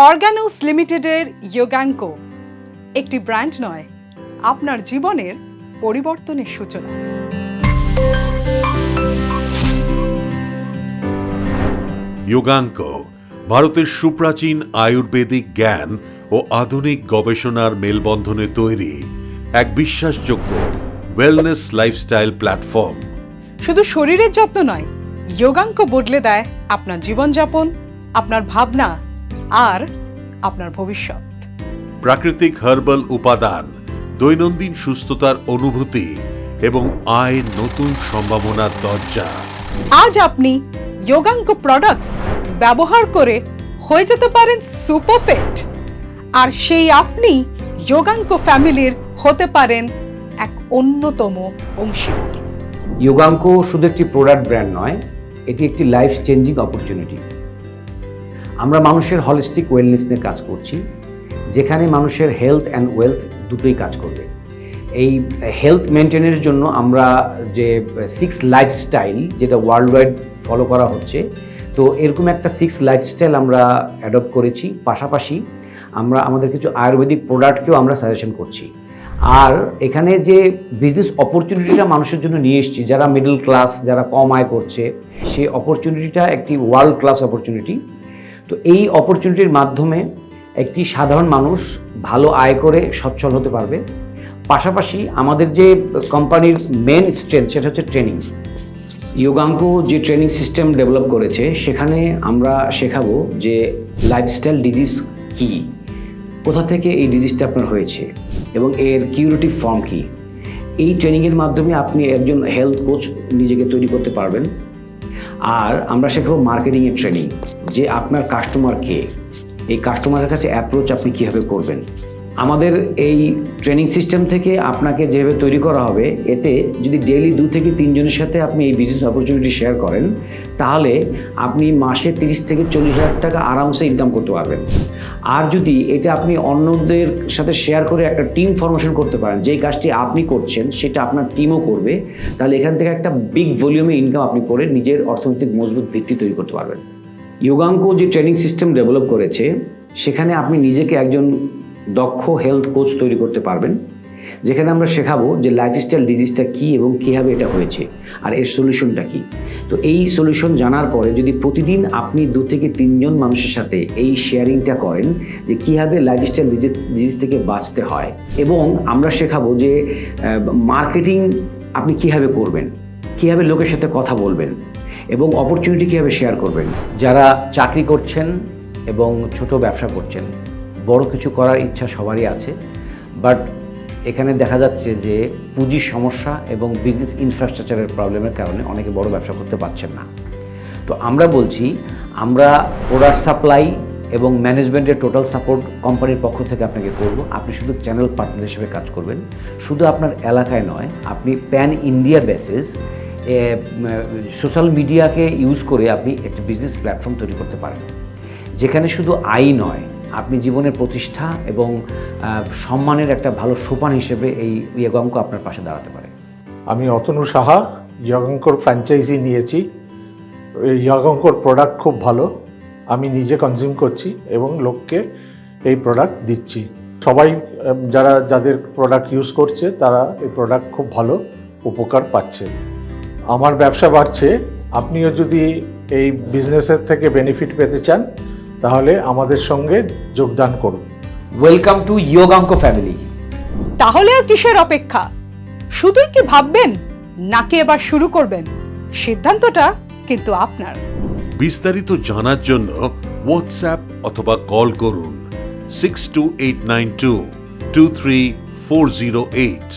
অর্গানোস লিমিটেডের ইয়োগাঙ্কো একটি ব্র্যান্ড নয়, আপনার জীবনের পরিবর্তনের সূচনা। ইয়োগাঙ্কো ভারতের সুপ্রাচীন আয়ুর্বেদিক জ্ঞান ও আধুনিক গবেষণার মেলবন্ধনে তৈরি এক বিশ্বাসযোগ্য ওয়েলনেস লাইফস্টাইল প্ল্যাটফর্ম। শুধু শরীরের যত্ন নয়, ইয়োগাঙ্কো বদলে দেয় আপনার জীবনযাপন, আপনার ভাবনা আর আপনার ভবিষ্যৎ। প্রাকৃতিক হার্বাল উপাদান, দৈনন্দিন সুস্থতার অনুভূতি এবং আয়ের নতুন সম্ভাবনার দরজা। আজ আপনি ইয়োগাঙ্কো প্রোডাক্টস ব্যবহার করে হয়ে যেতে পারেন সুপারফিট, আর সেই আপনি ইয়োগাঙ্কো ফ্যামিলির হতে পারেন এক অন্যতম অংশীদার। ইয়োগাঙ্কো শুধু একটি প্রোডাক্ট ব্র্যান্ড নয়, এটি একটি লাইফ চেঞ্জিং অপরচুনিটি। আমরা মানুষের হলিস্টিক ওয়েলনেস নিয়ে কাজ করছি, যেখানে মানুষের হেলথ অ্যান্ড ওয়েলথ দুটোই কাজ করবে। এই হেলথ মেনটেনের জন্য আমরা যে 6 লাইফস্টাইল, যেটা ওয়ার্ল্ড ওয়াইড ফলো করা হচ্ছে, তো এরকম একটা 6 লাইফস্টাইল আমরা অ্যাডপ্ট করেছি। পাশাপাশি আমরা আমাদের কিছু আয়ুর্বেদিক প্রোডাক্টকেও আমরা সাজেশন করছি। আর এখানে যে বিজনেস অপরচুনিটিটা মানুষের জন্য নিয়ে এসেছি, যারা মিডল ক্লাস, যারা কম আয় করছে, সেই অপরচুনিটিটা একটি ওয়ার্ল্ড ক্লাস অপরচুনিটি। তো এই অপরচুনিটির মাধ্যমে একটি সাধারণ মানুষ ভালো আয় করে সচ্ছল হতে পারবে। পাশাপাশি আমাদের যে কোম্পানির মেন স্ট্রেংথ, সেটা হচ্ছে ট্রেনিং। ইয়োগাঙ্কো যে ট্রেনিং সিস্টেম ডেভেলপ করেছে, সেখানে আমরা শেখাবো যে লাইফস্টাইল ডিজিজ কী, কোথা থেকে এই ডিজিজটা আপনার হয়েছে এবং এর কিউরেটিভ ফর্ম কী। এই ট্রেনিংয়ের মাধ্যমে আপনি একজন হেলথ কোচ নিজেকে তৈরি করতে পারবেন। আর আমরা শেখাবো মার্কেটিংয়ের ট্রেনিং, যে আপনার কাস্টমার কে, এই কাস্টমারের কাছে অ্যাপ্রোচ আপনি কীভাবে করবেন। আমাদের এই ট্রেনিং সিস্টেম থেকে আপনাকে যেভাবে তৈরি করা হবে, এতে যদি ডেইলি 2 থেকে 3 জনের সাথে আপনি এই বিজনেস অপরচুনিটি শেয়ার করেন, তাহলে আপনি মাসে 30 থেকে 40 হাজার টাকা আরামসে ইনকাম করতে পারবেন। আর যদি এটা আপনি অন্যদের সাথে শেয়ার করে একটা টিম ফরমেশন করতে পারেন, যেই কাজটি আপনি করছেন সেটা আপনার টিমও করবে, তাহলে এখান থেকে একটা বিগ ভলিউমে ইনকাম আপনি করে নিজের অর্থনৈতিক মজবুত ভিত্তি তৈরি করতে পারবেন। ইয়োগাঙ্কো যে ট্রেনিং সিস্টেম ডেভেলপ করেছে, সেখানে আপনি নিজেকে একজন দক্ষ হেলথ কোচ তৈরি করতে পারবেন, যেখানে আমরা শেখাবো যে লাইফস্টাইল ডিজিজটা কী এবং কীভাবে এটা হয়েছে আর এর সলিউশনটা কী। তো এই সলিউশন জানার পরে যদি প্রতিদিন আপনি 2 থেকে 3 জন মানুষের সাথে এই শেয়ারিংটা করেন যে কীভাবে লাইফস্টাইল ডিজিজ থেকে বাঁচতে হয়, এবং আমরা শেখাবো যে মার্কেটিং আপনি কীভাবে করবেন, কীভাবে লোকের সাথে কথা বলবেন এবং অপরচুনিটি কীভাবে শেয়ার করবেন। যারা চাকরি করছেন এবং ছোট ব্যবসা করছেন, বড় কিছু করার ইচ্ছা সবারই আছে, বাট এখানে দেখা যাচ্ছে যে পুঁজির সমস্যা এবং বিজনেস ইনফ্রাস্ট্রাকচারের প্রবলেমের কারণে অনেকে বড় ব্যবসা করতে পারছেন না। তো আমরা বলছি, আমরা প্রোডাক্ট সাপ্লাই এবং ম্যানেজমেন্টের টোটাল সাপোর্ট কোম্পানির পক্ষ থেকে আপনাকে করব। আপনি শুধু চ্যানেল পার্টনার হিসেবে কাজ করবেন। শুধু আপনার এলাকায় নয়, আপনি প্যান ইন্ডিয়া বেসিস সোশ্যাল মিডিয়াকে ইউজ করে আপনি একটি বিজনেস প্ল্যাটফর্ম তৈরি করতে পারেন, যেখানে শুধু আয় নয়, আপনি জীবনের প্রতিষ্ঠা এবং সম্মানের একটা ভালো সোপান হিসেবে এই ইয়োগাঙ্কো আপনার পাশে দাঁড়াতে পারে। আমি অতনু সাহা, ইয়োগাঙ্কোর ফ্র্যাঞ্চাইজি নিয়েছি। ইয়োগাঙ্কোর প্রোডাক্ট খুব ভালো, আমি নিজে কনজিউম করছি এবং লোককে এই প্রোডাক্ট দিচ্ছি। সবাই যাদের প্রোডাক্ট ইউজ করছে, তারা এই প্রোডাক্ট খুব ভালো উপকার পাচ্ছে। আমার ব্যবসা বাড়ছে। আপনিও যদি এই বিজনেসের থেকে বেনিফিট পেতে চান, তাহলে আমাদের সঙ্গে যোগদান করুন। Welcome to Yoganko family. তাহলে আর কিসের অপেক্ষা? শুধুই কি ভাববেন, নাকি এবার শুরু করবেন? সিদ্ধান্তটা কিন্তু আপনার। বিস্তারিত জানার জন্য হোয়াটসঅ্যাপ অথবা কল করুন 62892 23408।